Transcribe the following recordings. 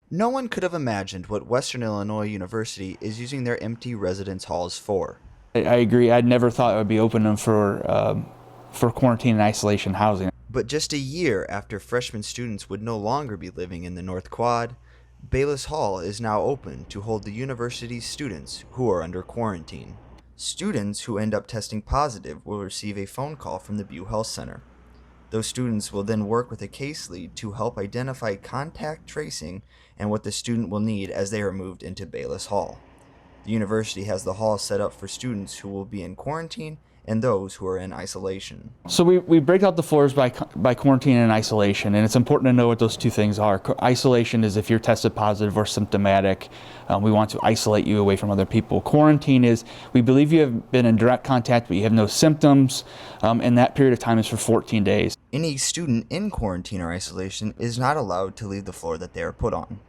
No one could have imagined what Western Illinois University is using their empty residence halls for. I agree. I'd never thought I would be opening for quarantine and isolation housing. But just a year after freshman students would no longer be living in the North Quad, Bayliss Hall is now open to hold the university's students who are under quarantine. Students who end up testing positive will receive a phone call from the Bew Health Center. Those students will then work with a case lead to help identify contact tracing and what the student will need as they are moved into Bayliss Hall. The university has the hall set up for students who will be in quarantine and those who are in isolation. So we break out the floors by quarantine and isolation, and it's important to know what those two things are. Isolation is if you're tested positive or symptomatic. We want to isolate you away from other people. Quarantine is we believe you have been in direct contact but you have no symptoms, and that period of time is for 14 days. Any student in quarantine or isolation is not allowed to leave the floor that they are put on.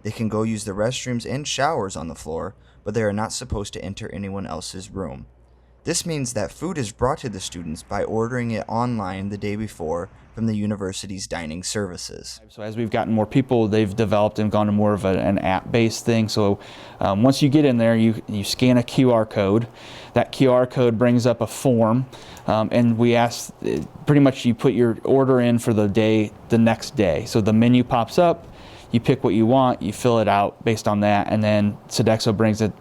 They can go use the restrooms and showers on the floor, but they are not supposed to enter anyone else's room. This means that food is brought to the students by ordering it online the day before from the university's dining services. So as we've gotten more people, they've developed and gone to more of an app-based thing. So once you get in there, you scan a QR code. That QR code brings up a form, and we ask, pretty much you put your order in for the next day. So the menu pops up, you pick what you want, you fill it out based on that, and then Sodexo brings it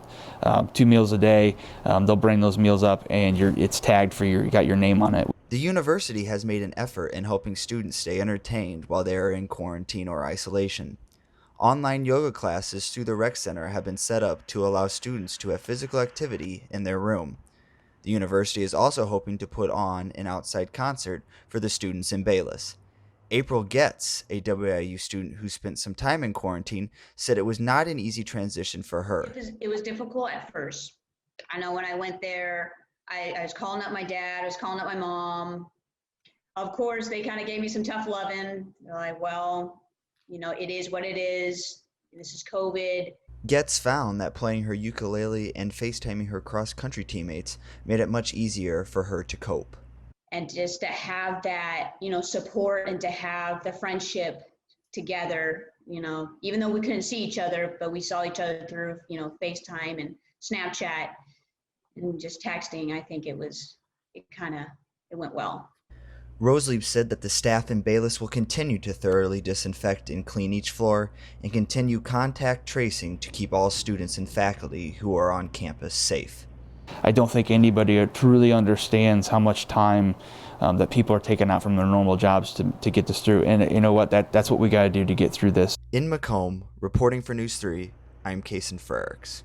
2 meals a day. They'll bring those meals up, and it's tagged for you got your name on it. The university has made an effort in helping students stay entertained while they are in quarantine or isolation. Online yoga classes through the rec center have been set up to allow students to have physical activity in their room. The university is also hoping to put on an outside concert for the students in Bayliss. April Getz, a WIU student who spent some time in quarantine, said it was not an easy transition for her. It was difficult at first. I know when I went there, I was calling up my dad, I was calling up my mom. Of course, they kind of gave me some tough loving. They're like, well, it is what it is. This is COVID. Getz found that playing her ukulele and FaceTiming her cross-country teammates made it much easier for her to cope. And just to have that, support and to have the friendship together, even though we couldn't see each other, but we saw each other through, FaceTime and Snapchat and just texting. I think it went well. Roselieb said that the staff in Bayliss will continue to thoroughly disinfect and clean each floor and continue contact tracing to keep all students and faculty who are on campus safe. I don't think anybody truly understands how much time that people are taking out from their normal jobs to get this through. And you know what? That's what we got to do to get through this. In Macomb, reporting for News 3, I'm Kason Frericks.